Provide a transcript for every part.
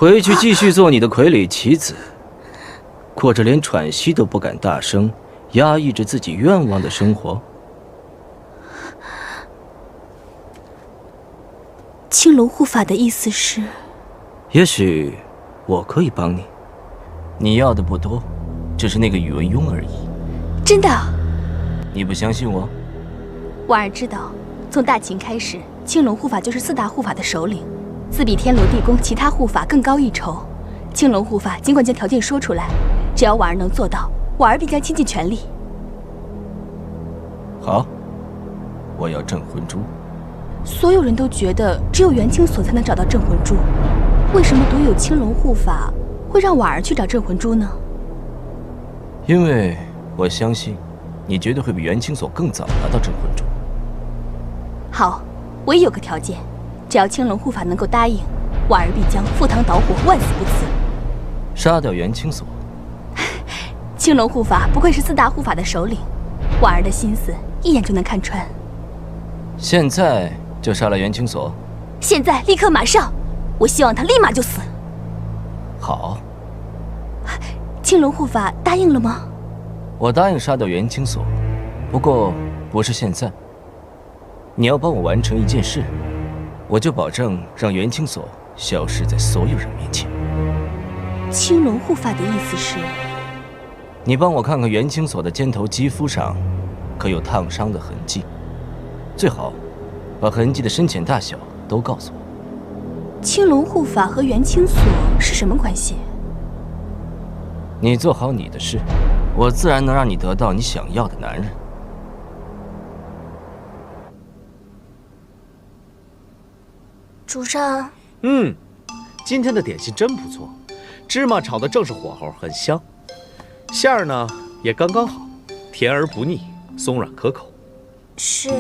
回去继续做你的傀儡棋子，过着连喘息都不敢大声、压抑着自己愿望的生活。青龙护法的意思是，也许我可以帮你。你要的不多，只是那个宇文邕而已。真的？你不相信我？婉儿知道，从大秦开始，青龙护法就是4大护法的首领，自比天罗地宫其他护法更高一筹。青龙护法尽管将条件说出来，只要婉儿能做到，婉儿必将倾尽全力。好，我要镇魂珠。所有人都觉得只有元清所才能找到镇魂珠，为什么独有青龙护法会让婉儿去找镇魂珠呢？因为我相信，你绝对会比元清所更早拿到镇魂珠。好，我也有个条件，只要青龙护法能够答应，婉儿必将赴汤蹈火，万死不辞。杀掉元清所。青龙护法不愧是4大护法的首领，婉儿的心思一眼就能看穿。现在就杀了元清所？现在，立刻，马上！我希望他立马就死。好。青龙护法答应了吗？我答应杀掉元清所，不过不是现在。你要帮我完成一件事，我就保证让元清所消失在所有人面前。青龙护法的意思是，你帮我看看元清所的肩头肌肤上，可有烫伤的痕迹？最好把痕迹的深浅大小都告诉我。青龙护法和元清所是什么关系？你做好你的事，我自然能让你得到你想要的男人。主上，今天的点心真不错，芝麻炒的正是火候，很香。馅儿呢也刚刚好，甜而不腻，松软可口。是。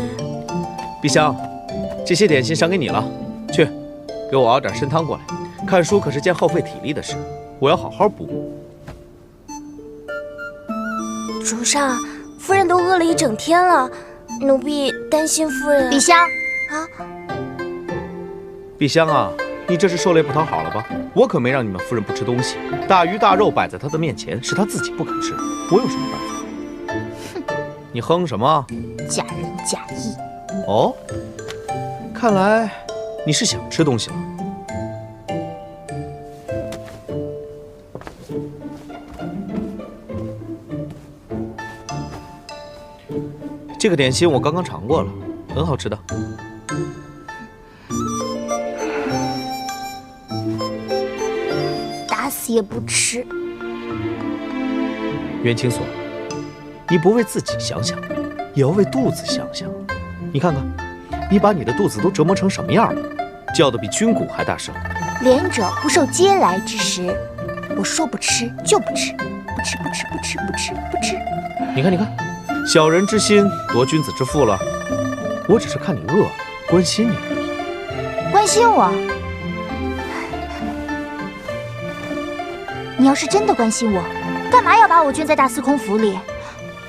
碧香，这些点心赏给你了，去，给我熬点参汤过来。看书可是件耗费体力的事，我要好好补。主上，夫人都饿了一整天了，奴婢担心夫人。碧香啊，碧香啊，你这是受累不讨好了吧？我可没让你们夫人不吃东西，大鱼大肉摆在她的面前，是她自己不肯吃，我有什么办法？哼，你哼什么？假仁假义。哦，看来你是想吃东西了。这个点心我刚刚尝过了，很好吃的。打死也不吃。袁清所，你不为自己想想，也要为肚子想想。你看看，你把你的肚子都折磨成什么样了，叫得比军鼓还大声。廉者不受嗟来之食，我说不吃就不吃，不吃不吃不吃不吃不吃。你看，你看。小人之心夺君子之腹了，我只是看你饿，关心你而已。关心我？你要是真的关心我，干嘛要把我圈在大司空府里？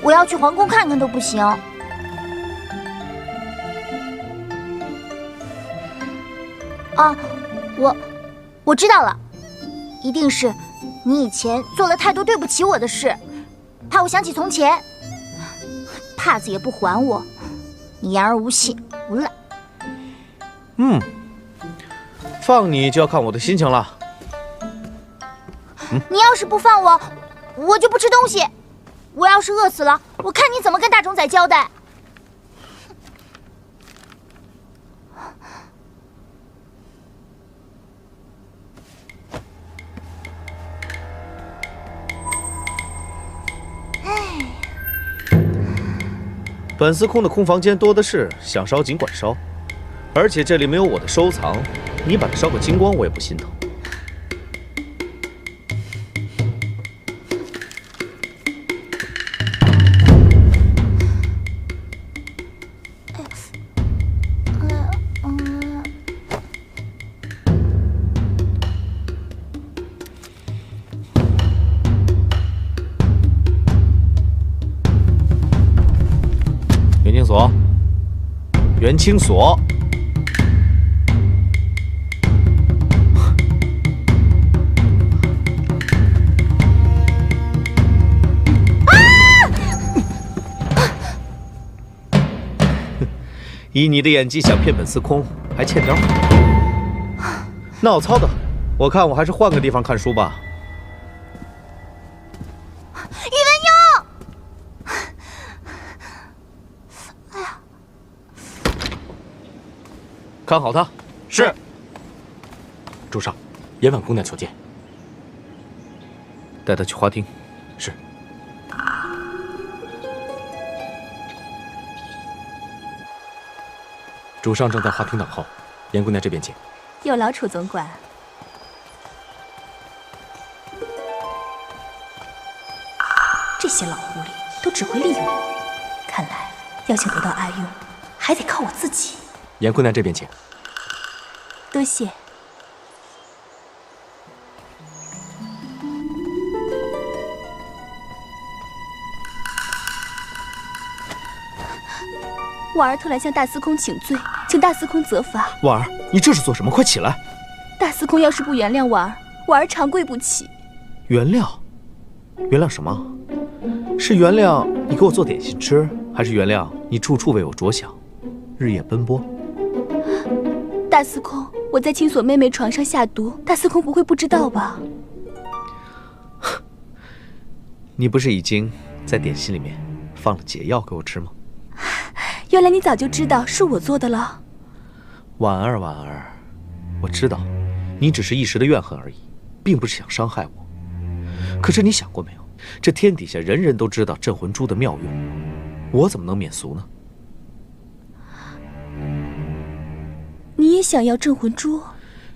我要去皇宫看看都不行。啊，我知道了，一定是你以前做了太多对不起我的事，怕我想起从前。帕子也不还我，你言而无信，无赖。放你就要看我的心情了。你要是不放我，我就不吃东西。我要是饿死了，我看你怎么跟大冢仔交代。本司空的空房间多的是，想烧尽管烧，而且这里没有我的收藏，你把它烧个精光，我也不心疼。元清所，以你的演技想骗本司空，还欠点火。闹操的很，我看我还是换个地方看书吧。宇文佑，哎呀，看好他。是。主上，严婉姑娘求见。带他去花厅。是。主上正在花厅等候，严姑娘这边请。有劳楚总管。这些老狐狸都只会利用我，看来要想得到阿雍，还得靠我自己。严姑娘这边请。多谢。婉儿特来向大司空请罪，请大司空责罚。婉儿，你这是做什么？快起来！大司空要是不原谅婉儿，婉儿长跪不起。原谅？原谅什么？是原谅你给我做点心吃，还是原谅你处处为我着想，日夜奔波？大司空，我在青锁妹妹床上下毒，大司空不会不知道吧？你不是已经在点心里面放了解药给我吃吗？原来你早就知道是我做的了。婉儿，婉儿，我知道，你只是一时的怨恨而已，并不是想伤害我。可是你想过没有，这天底下人人都知道镇魂珠的妙用，我怎么能免俗呢？你也想要镇魂珠？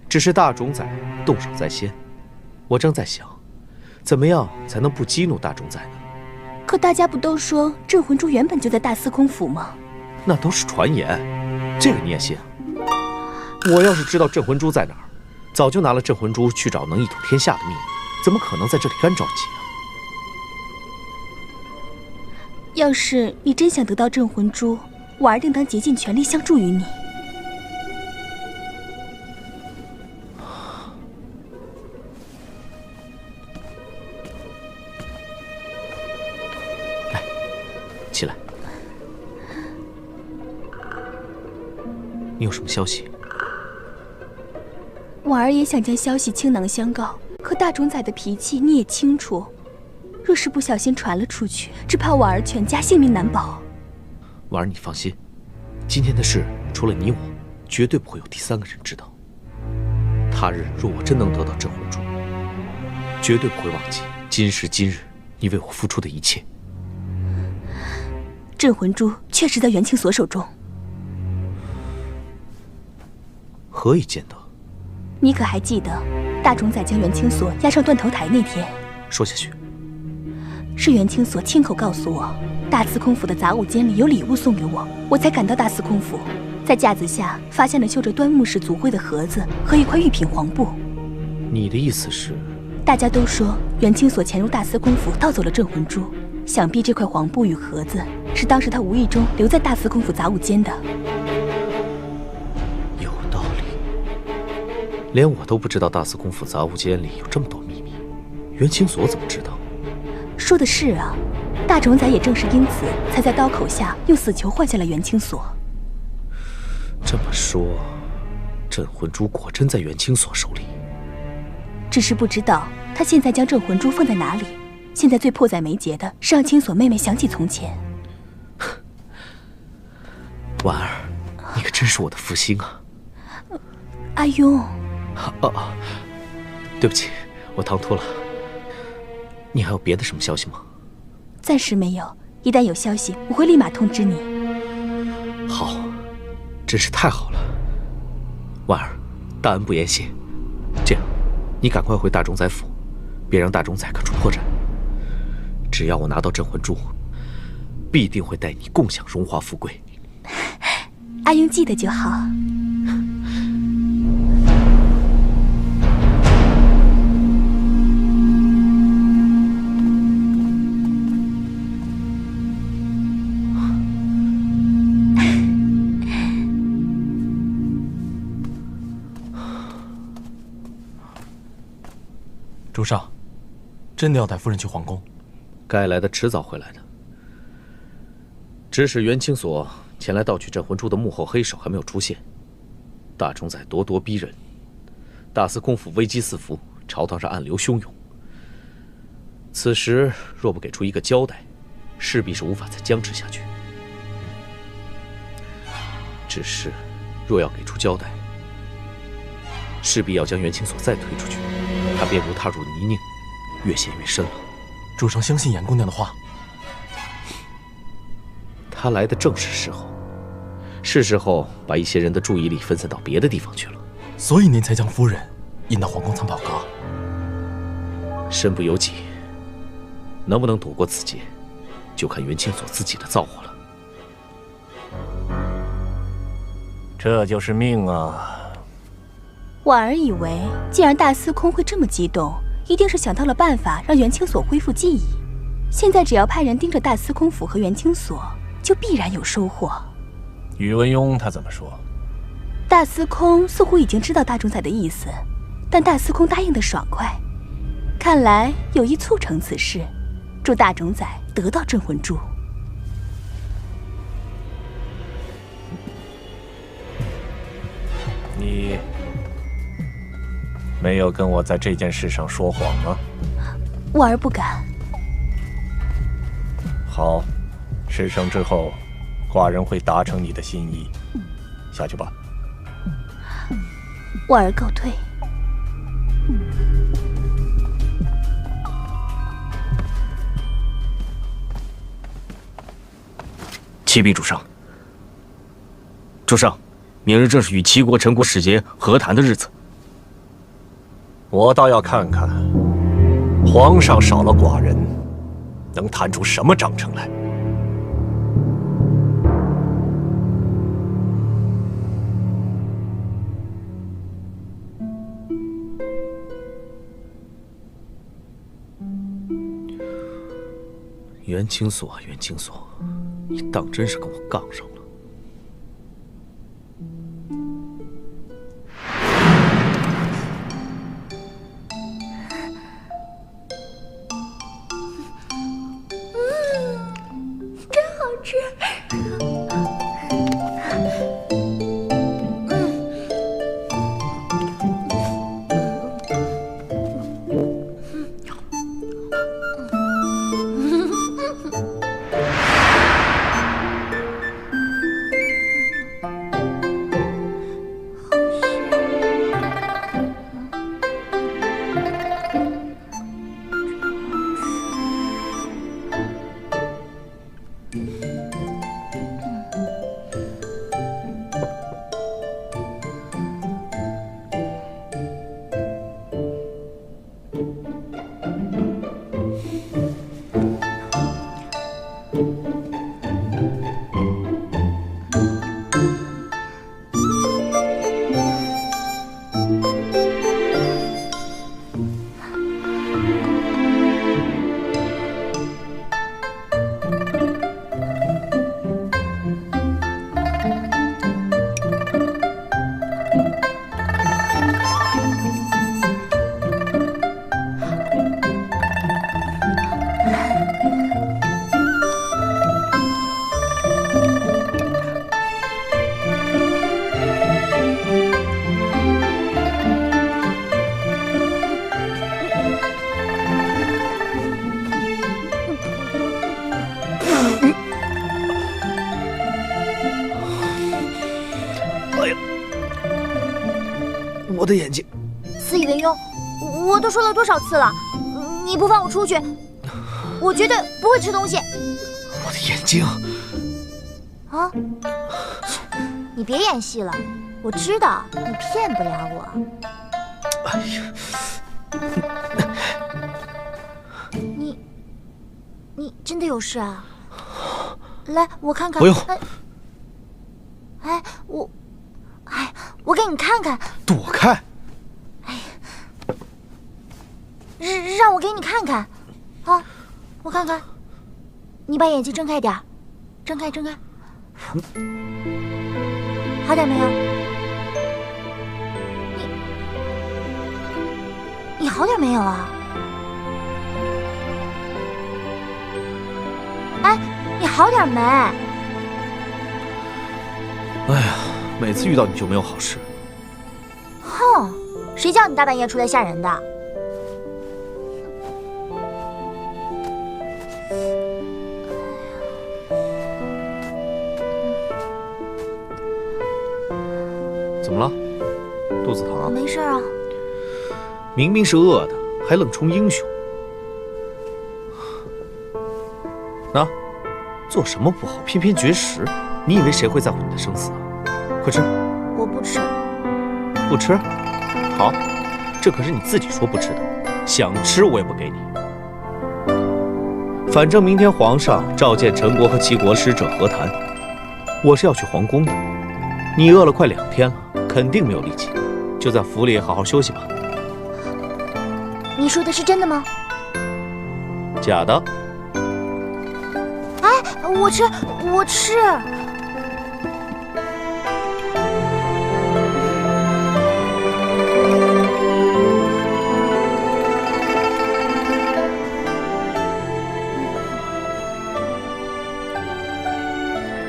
只是大冢仔动手在先，我正在想，怎么样才能不激怒大冢仔呢？可大家不都说镇魂珠原本就在大司空府吗？那都是传言，这个你也信啊？我要是知道镇魂珠在哪儿，早就拿了镇魂珠去找能一统天下的秘密，怎么可能在这里干着急啊？要是你真想得到镇魂珠，婉儿定当竭尽全力相助于你。来，起来。你有什么消息？婉儿也想将消息倾囊相告，可大冢仔的脾气你也清楚，若是不小心传了出去，只怕婉儿全家性命难保。婉儿，你放心，今天的事除了你我，绝对不会有第三个人知道。他日若我真能得到镇魂珠，绝对不会忘记今时今日你为我付出的一切。镇魂珠确实在元清所手中。何以见得？你可还记得大冢仔将元清所押上断头台那天？说下去。是元清所亲口告诉我，大司空府的杂物间里有礼物送给我，我才赶到大司空府，在架子下发现了绣着端木氏族徽的盒子和一块玉品黄布。你的意思是？大家都说元清所潜入大司空府盗走了镇魂珠，想必这块黄布与盒子是当时他无意中留在大司空府杂物间的。连我都不知道大司空府杂物间里有这么多秘密，元清所怎么知道？说的是啊，大冢仔也正是因此才在刀口下用死囚换下了元清所。这么说，镇魂珠果真在元清所手里。只是不知道他现在将镇魂珠放在哪里。现在最迫在眉睫的是让青锁妹妹想起从前。婉儿，你可真是我的福星啊！阿雍。对不起，我唐突了。你还有别的什么消息吗？暂时没有，一旦有消息，我会立马通知你。好，真是太好了。婉儿，大恩不言谢。这样，你赶快回大冢仔府，别让大冢仔看出破绽。只要我拿到镇魂珠，必定会带你共享荣华富贵。阿雍记得就好。主上，真的要带夫人去皇宫？该来的迟早会来的。指使元清所前来盗取镇魂珠的幕后黑手还没有出现，大冢仔咄咄逼人，大司空府危机四伏，朝堂上暗流汹涌。此时若不给出一个交代，势必是无法再僵持下去。只是，若要给出交代，势必要将袁清所再推出去，他便如踏入泥泞，越陷越深了。主上相信严姑娘的话。他来的正是时候，是时候把一些人的注意力分散到别的地方去了。所以您才将夫人引到皇宫藏宝阁。身不由己，能不能躲过此劫，就看袁清所自己的造化了。这就是命啊！婉儿以为，既然大司空会这么激动，一定是想到了办法让袁清所恢复记忆。现在只要派人盯着大司空府和袁清所，就必然有收获。宇文邕他怎么说？大司空似乎已经知道大冢仔的意思，但大司空答应的爽快，看来有意促成此事，祝大冢仔得到镇魂珠。你没有跟我在这件事上说谎吗？婉儿不敢。好，事成之后，寡人会达成你的心意。下去吧。婉儿告退。启禀主上。主上，明日正是与齐国、陈国使节和谈的日子。我倒要看看，皇上少了寡人，能谈出什么章程来。袁清所啊，袁清所，你当真是跟我杠上了。真好吃。我的眼睛！司仪文邕，我都说了多少次了，你不放我出去，我绝对不会吃东西。我的眼睛！啊！你别演戏了，我知道你骗不了我。哎呀！你真的有事啊？来，我看看。不用。我给你看看。躲开！让我给你看看。啊，我看看。你把眼睛睁开点儿，睁开。好点没有？你好点没有啊？哎，你好点没？哎呀，每次遇到你就没有好事。哼，谁叫你大半夜出来吓人的？怎么了？肚子疼啊？没事啊。明明是饿的，还愣充英雄。那，做什么不好，偏偏绝食？你以为谁会在乎你的生死啊？快吃！我不吃。不吃？好，这可是你自己说不吃的，想吃我也不给你。反正明天皇上召见陈国和齐国使者和谈，我是要去皇宫的。你饿了快2天了，肯定没有力气，就在府里好好休息吧。你说的是真的吗？假的。哎，我吃，我吃。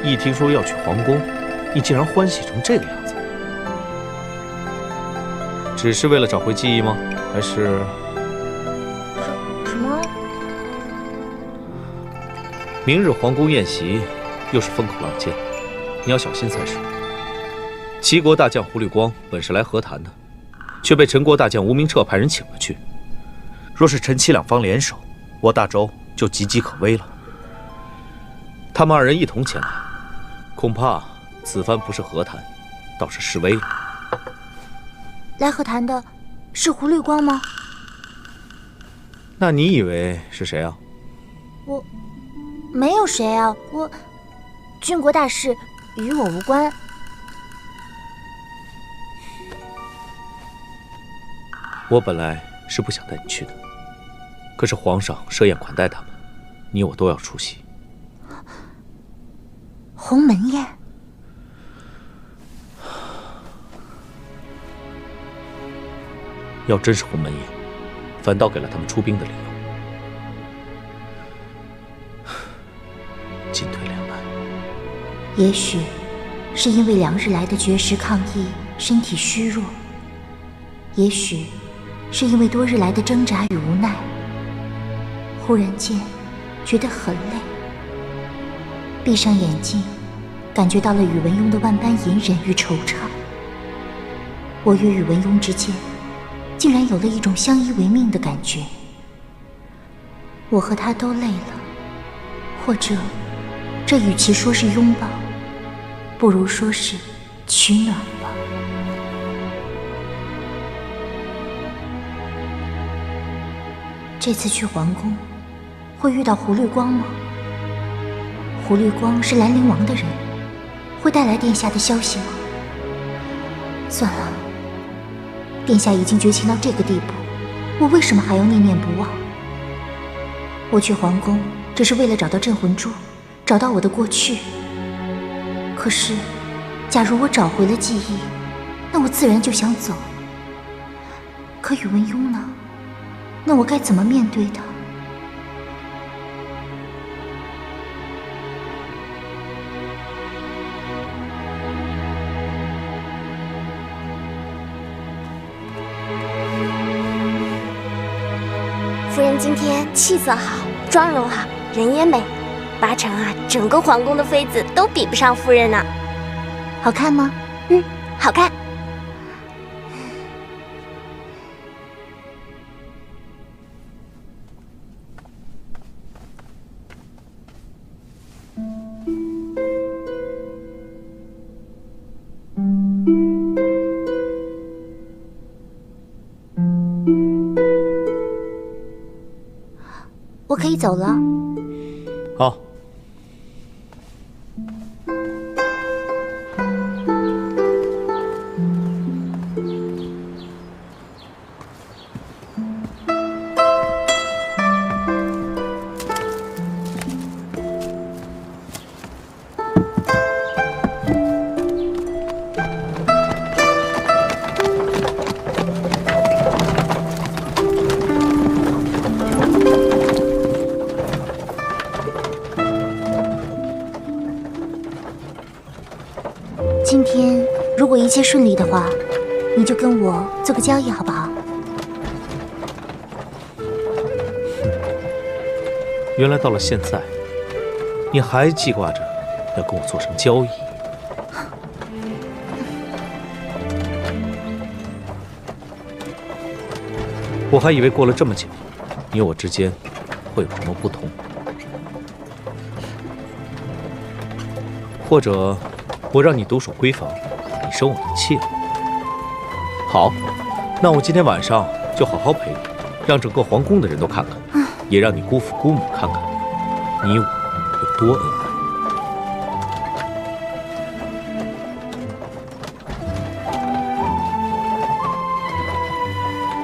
一听说要去皇宫，你竟然欢喜成这个样子，只是为了找回记忆吗？还是……什么？明日皇宫宴席又是风口浪尖，你要小心才是。齐国大将胡律光本是来和谈的，却被陈国大将吴明彻派人请了去。若是陈齐两方联手，我大周就岌岌可危了。他们2人一同前来，恐怕此番不是和谈，倒是示威了。来和谈的是胡律光吗？那你以为是谁啊？我没有谁啊，郡国大事与我无关。我本来是不想带你去的，可是皇上设宴款待他们，你我都要出席。鸿门宴？要真是鸿门宴，反倒给了他们出兵的理由。进退两难。也许是因为2日来的绝食抗议，身体虚弱；也许是因为多日来的挣扎与无奈，忽然间觉得很累。闭上眼睛，感觉到了宇文邕的万般隐忍与惆怅。我与宇文邕之间竟然有了一种相依为命的感觉。我和他都累了，或者这与其说是拥抱，不如说是取暖吧。这次去皇宫会遇到胡律光吗？胡律光是兰陵王的人，会带来殿下的消息吗？算了，殿下已经绝情到这个地步，我为什么还要念念不忘？我去皇宫只是为了找到镇魂珠，找到我的过去。可是，假如我找回了记忆，那我自然就想走。可宇文邕呢？那我该怎么面对他？夫人今天气色好，妆容好，人也美，8成啊，整个皇宫的妃子都比不上夫人呢。好看吗？嗯，好看。我可以走了。好。一切顺利的话，你就跟我做个交易好不好？原来到了现在，你还记挂着要跟我做什么交易？我还以为过了这么久，你我之间会有什么不同，或者我让你独守闺房，你生我的气了。好，那我今天晚上就好好陪你，让整个皇宫的人都看看。也让你姑父姑母看看，你我有多恩爱。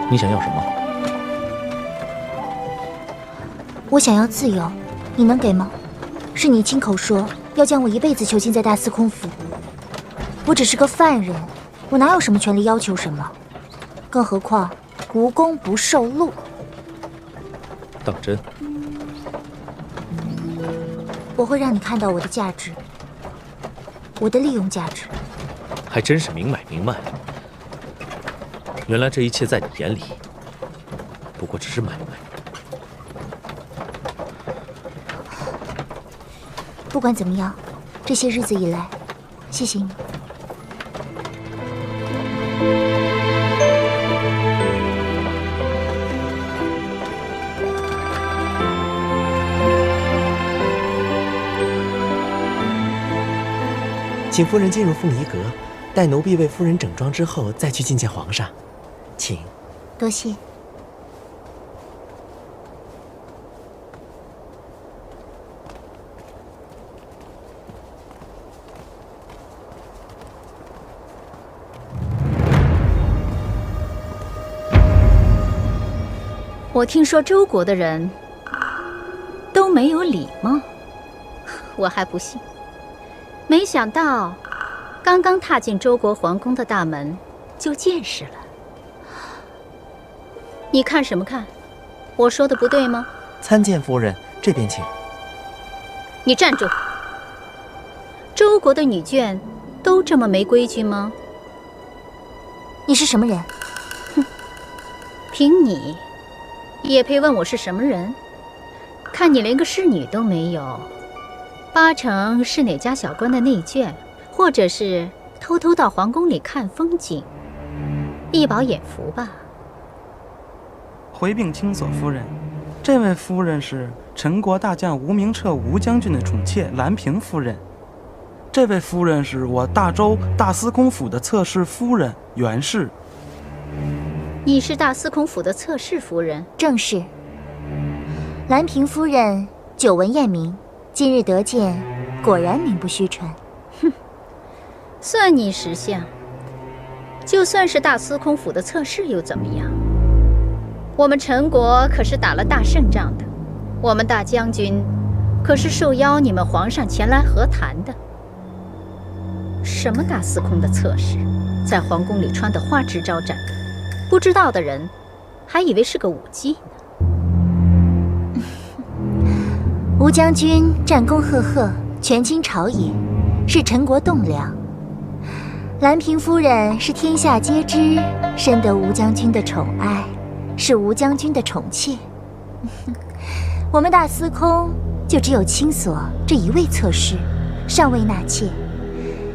你想要什么？我想要自由，你能给吗？是你亲口说要将我一辈子囚禁在大司空府，我只是个犯人，我哪有什么权利要求什么？更何况无功不受禄。当真？我会让你看到我的价值，我的利用价值。还真是明买明卖。原来这一切在你眼里，不过只是买卖。不管怎么样，这些日子以来，谢谢你。请夫人进入凤仪阁，待奴婢为夫人整装之后，再去觐见皇上。请。多谢。我听说周国的人都没有礼貌，我还不信。没想到，刚刚踏进周国皇宫的大门，就见识了。你看什么看？我说的不对吗？参见夫人，这边请。你站住！周国的女眷都这么没规矩吗？你是什么人？哼，凭你，也配问我是什么人？看你连个侍女都没有。八成是哪家小官的内眷，或者是偷偷到皇宫里看风景，一饱眼福吧。回禀清所夫人，这位夫人是陈国大将吴明彻吴将军的宠妾兰平夫人。这位夫人是我大周大司空府的侧室夫人袁氏。你是大司空府的侧室夫人？正是。兰平夫人久闻艳名。今日得见，果然名不虚传。哼，算你识相。就算是大司空府的侧室又怎么样？我们陈国可是打了大胜仗的，我们大将军可是受邀你们皇上前来和谈的。什么大司空的侧室，在皇宫里穿得花枝招展，不知道的人还以为是个舞姬呢。吴将军战功赫赫，权倾朝野，是陈国栋梁。兰平夫人是天下皆知，深得吴将军的宠爱，是吴将军的宠妾。我们大司空就只有青锁这一位侧室，尚未纳妾。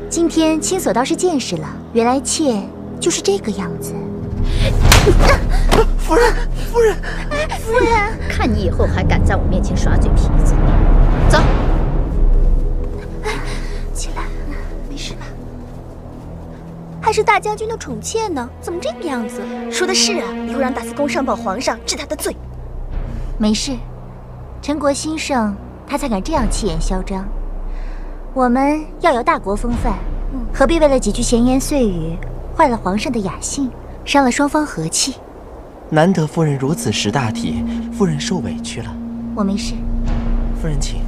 今天青锁倒是见识了，原来妾就是这个样子。夫人，夫人，夫人！看你以后还敢在我面前耍嘴皮子！走，起来，没事吧？还是大将军的宠妾呢？怎么这个样子？说的是啊，以后让大司空上报皇上，治他的罪。没事，陈国兴盛，他才敢这样气焰嚣张。我们要有大国风范，何必为了几句闲言碎语，坏了皇上的雅兴，伤了双方和气？难得夫人如此识大体，夫人受委屈了。我没事。夫人请。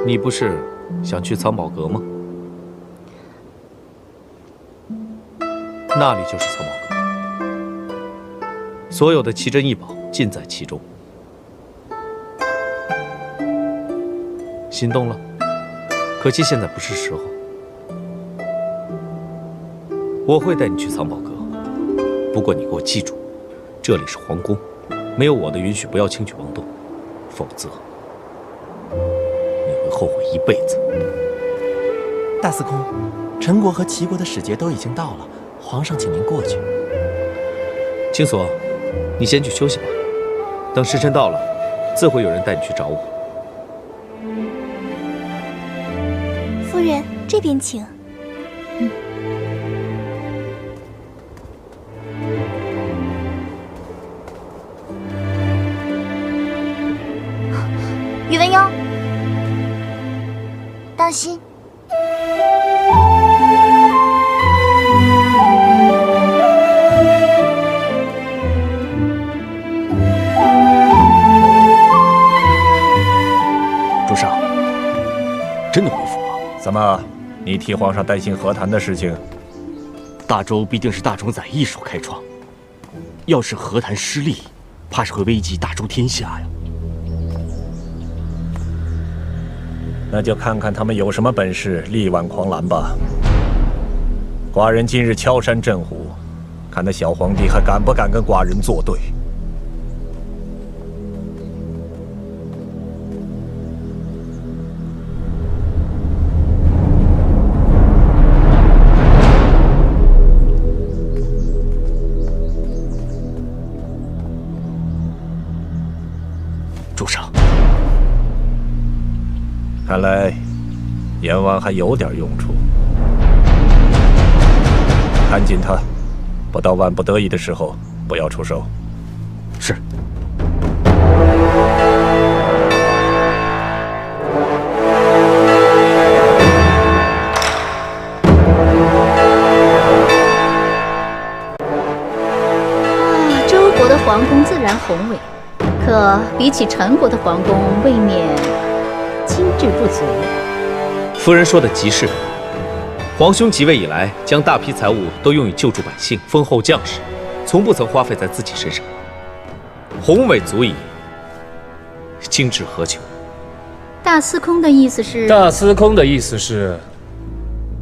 你不是想去藏宝阁吗？那里就是藏宝阁，所有的奇珍异宝尽在其中。心动了？可惜现在不是时候。我会带你去藏宝阁，不过你给我记住，这里是皇宫，没有我的允许，不要轻举妄动，否则你会后悔一辈子。大司空，陈国和齐国的使节都已经到了，皇上请您过去。青锁，你先去休息吧，等时辰到了，自会有人带你去找我。夫人，这边请。宇文邕，当心！主上，真的回府了？怎么，你替皇上担心和谈的事情？大周必定是大冢宰一手开创，要是和谈失利，怕是会危及大周天下呀。那就看看他们有什么本事，力挽狂澜吧。寡人今日敲山震虎，看那小皇帝还敢不敢跟寡人作对。主上。看来，阎王还有点用处。看紧他，不到万不得已的时候，不要出手。是。周国的皇宫自然宏伟，可比起陈国的皇宫，未免精致不足。夫人说的极是。皇兄即位以来，将大批财物都用于救助百姓、封厚将士，从不曾花费在自己身上。宏伟足矣，精致何求？大司空的意思是？大司空的意思是，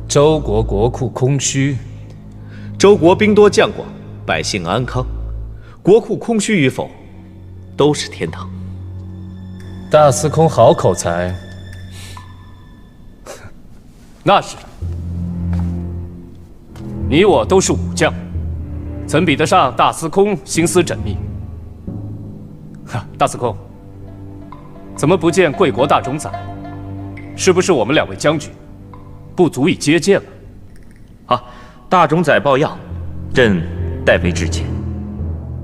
周国国库空虚，周国兵多将广，百姓安康，国库空虚与否，都是天堂。大司空好口才。那是。你我都是武将，怎比得上大司空心思缜密？大司空，怎么不见贵国大冢宰？是不是我们两位将军不足以接见了？啊，大冢宰抱恙，朕代为致歉。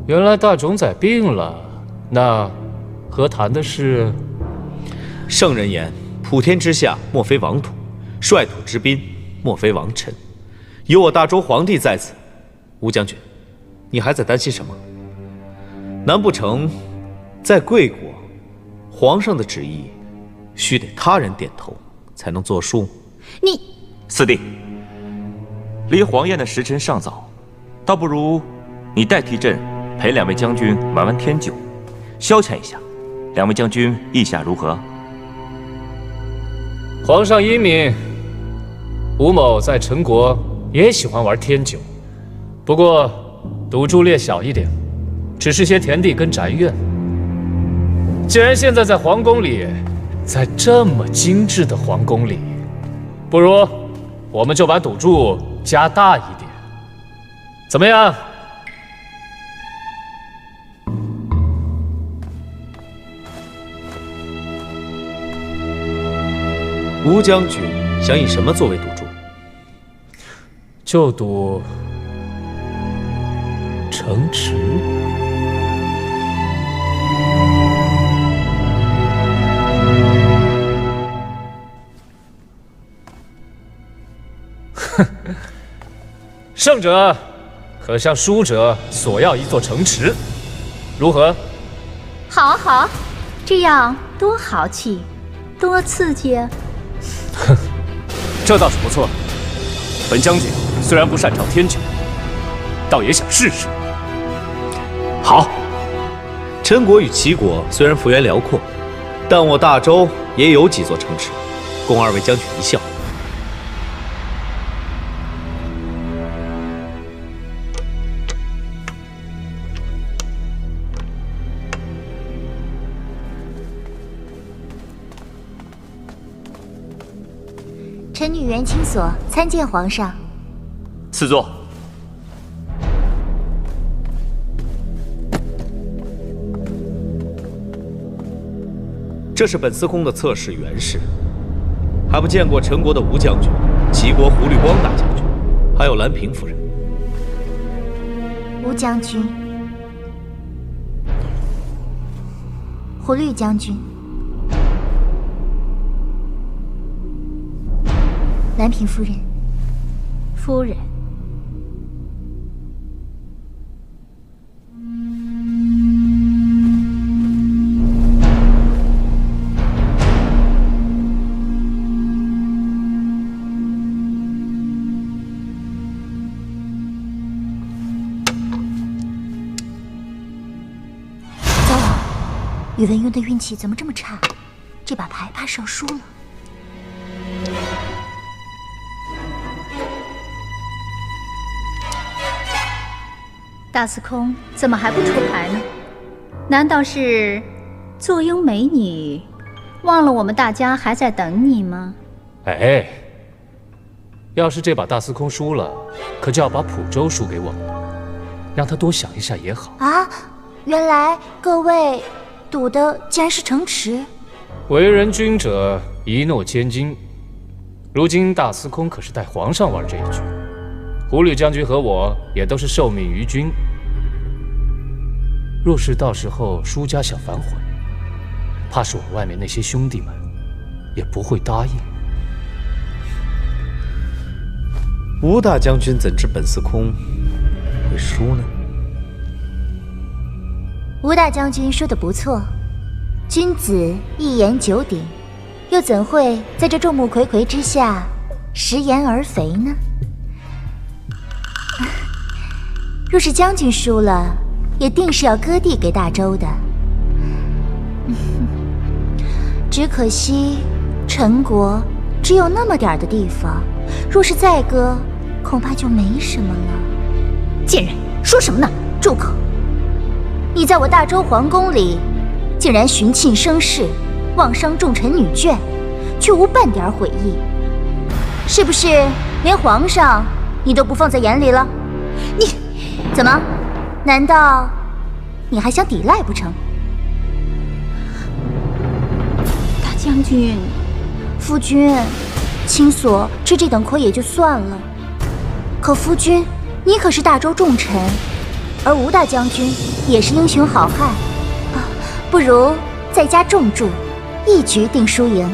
原来大冢宰病了，那和谈的是？圣人言：普天之下，莫非王土；率土之滨，莫非王臣。有我大周皇帝在此，吴将军，你还在担心什么？难不成在贵国，皇上的旨意须得他人点头才能作数？你四弟，离黄宴的时辰尚早，倒不如你代替朕陪两位将军玩玩天酒，消遣一下。两位将军意下如何？皇上英明，吴某在陈国也喜欢玩天酒，不过赌注略小一点，只是些田地跟宅院。既然现在在皇宫里，在这么精致的皇宫里，不如我们就把赌注加大一点，怎么样？吴将军想以什么作为赌注？就赌城池。哼，胜者可向输者索要一座城池，如何？好啊好，这样多豪气！多刺激啊！哼，这倒是不错。本将军虽然不擅长天九，倒也想试试。好，陈国与齐国虽然幅员辽阔，但我大周也有几座城池，供二位将军一笑。臣女袁清所参见皇上。赐座。这是本司空的侧室袁氏，还不见过陈国的吴将军、齐国胡律光大将军，还有兰平夫人。吴将军，胡律将军，兰平夫人。夫人。糟了，宇文邕的运气怎么这么差？这把牌怕是要输了。大司空怎么还不出牌呢？难道是坐拥美女，忘了我们大家还在等你吗？哎，要是这把大司空输了，可就要把蒲州输给我们了，让他多想一下也好。啊，原来各位赌的竟然是城池。为人君者，一诺千金。如今大司空可是带皇上玩这一局。胡律将军和我也都是受命于君，若是到时候输家想反悔，怕是我外面那些兄弟们也不会答应。吴大将军怎知本司空会输呢？吴大将军说的不错，君子一言九鼎，又怎会在这众目睽睽之下食言而肥呢？若是将军输了，也定是要割地给大周的。只可惜陈国只有那么点儿的地方，若是再割，恐怕就没什么了。贱人，说什么呢？住口！你在我大周皇宫里，竟然寻衅生事，妄伤重臣女眷，却无半点悔意，是不是连皇上你都不放在眼里了？你怎么？难道你还想抵赖不成？大将军，夫君，卿所吃这等亏也就算了，可夫君，你可是大周重臣，而吴大将军也是英雄好汉啊，不如再加重注，一局定输赢。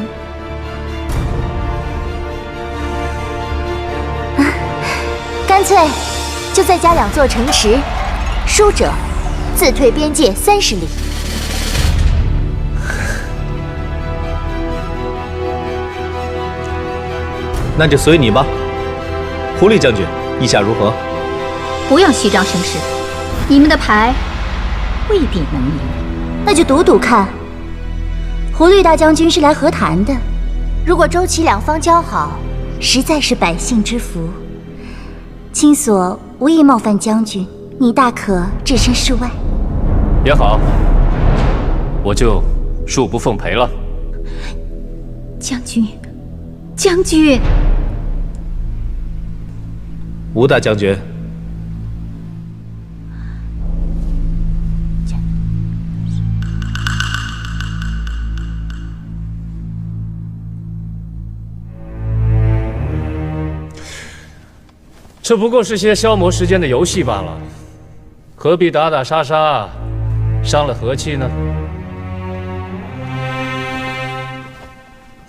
干脆就再加2座城池，输者自退边界30里。那就随你吧，胡律将军，意下如何？不要虚张声势，你们的牌未必能赢。那就赌赌看。胡律大将军是来和谈的，如果周齐两方交好，实在是百姓之福。卿所无意冒犯将军，你大可置身事外。也好，我就恕不奉陪了。将军，将军，吴大将军，这不过是些消磨时间的游戏罢了，何必打打杀杀，伤了和气呢？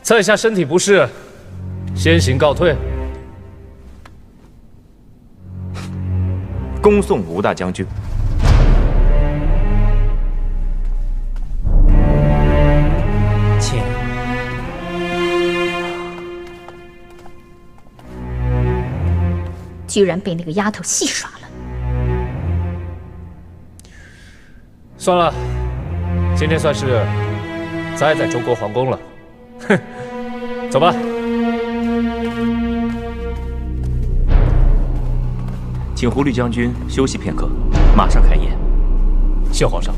在下身体不适，先行告退。恭送吴大将军。请。居然被那个丫头戏耍了。算了，今天算是栽在中国皇宫了。哼，走吧。请胡律将军休息片刻，马上开宴。谢皇上。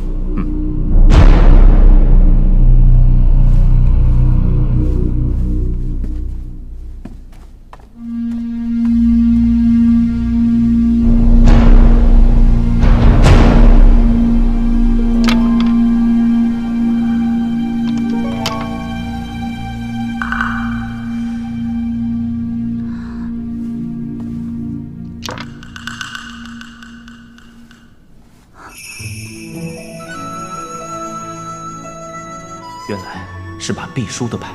原来是把必输的牌，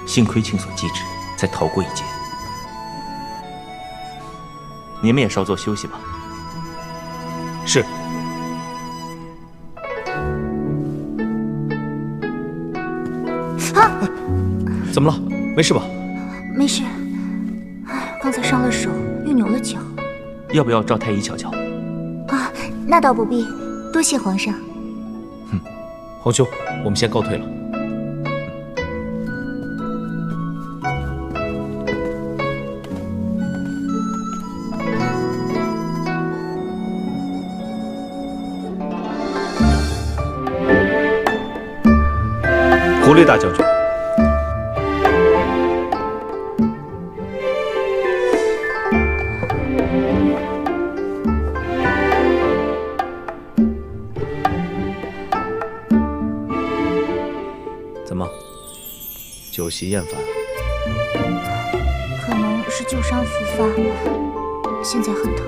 幸亏庆所机智，才逃过一劫。你们也稍作休息吧。是。啊！怎么了？没事吧？没事。哎，刚才伤了手，又扭了脚。要不要赵太医瞧瞧？啊，那倒不必，多谢皇上。皇兄，我们先告退了。胡律大将军，怎么，酒席厌烦？可能是旧伤复发，现在很疼。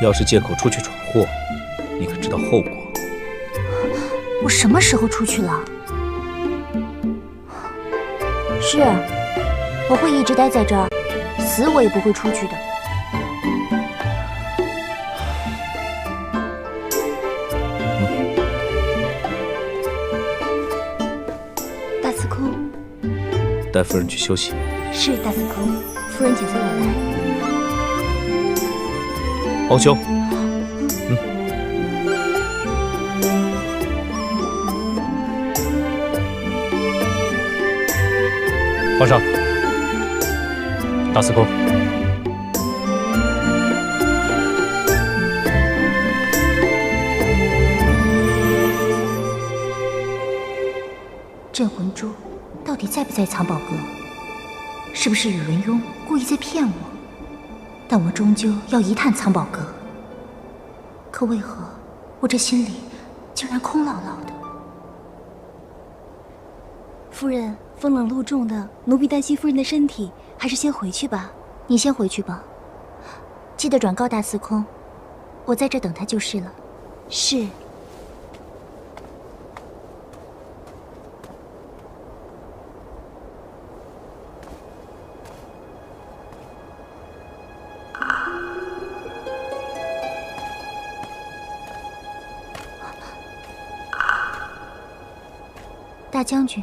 要是借口出去闯祸，你可知道后果？我什么时候出去了？是，我会一直待在这儿，死我也不会出去的。大司空，带夫人去休息。是大司空，夫人请随我来。皇兄，皇上，大司空，镇魂珠到底在不在藏宝阁？是不是宇文邕故意在骗我？但我终究要一探藏宝阁。可为何我这心里竟然空落落的？夫人，风冷露重的，奴婢担心夫人的身体，还是先回去吧。你先回去吧，记得转告大司空，我在这等他就是了。是。大将军，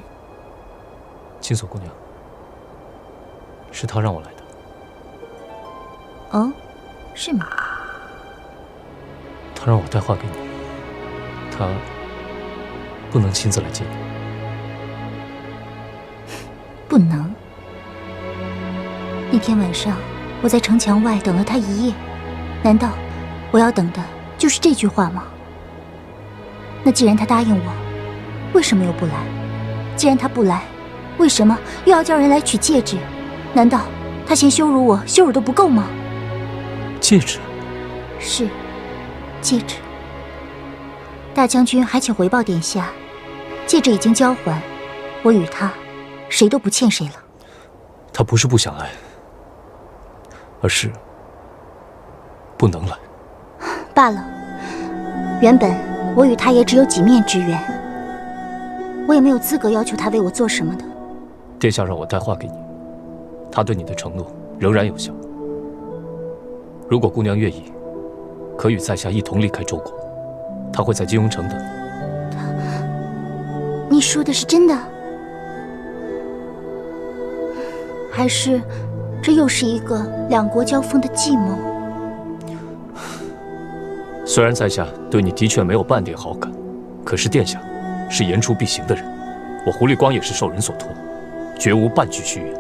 青锁姑娘，是他让我来的。哦，是吗？他让我带话给你，他不能亲自来接你。不能。那天晚上我在城墙外等了他一夜，难道我要等的就是这句话吗？那既然他答应我，为什么又不来？既然他不来，为什么又要叫人来取戒指？难道他嫌羞辱我羞辱的不够吗？戒指？是，戒指。大将军还请回报殿下，戒指已经交还，我与他谁都不欠谁了。他不是不想来，而是不能来。罢了，原本我与他也只有几面之缘，我也没有资格要求他为我做什么的。殿下让我带话给你，他对你的承诺仍然有效。如果姑娘愿意，可与在下一同离开周国，他会在金庸城等你。你说的是真的？还是这又是一个两国交锋的计谋？虽然在下对你的确没有半点好感，可是殿下是言出必行的人，我胡立光也是受人所托，绝无半句虚言。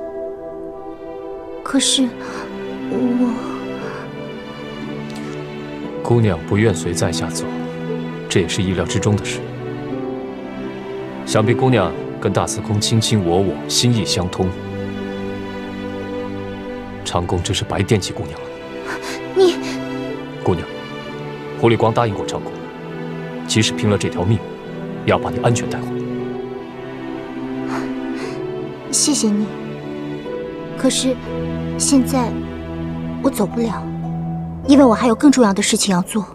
可是姑娘不愿随在下走，这也是意料之中的事。想必姑娘跟大司空卿卿我我，心意相通。长公真是白惦记姑娘了。你，姑娘，胡立光答应过长公，即使拼了这条命，也要把你安全带回。谢谢你。可是现在我走不了，因为我还有更重要的事情要做。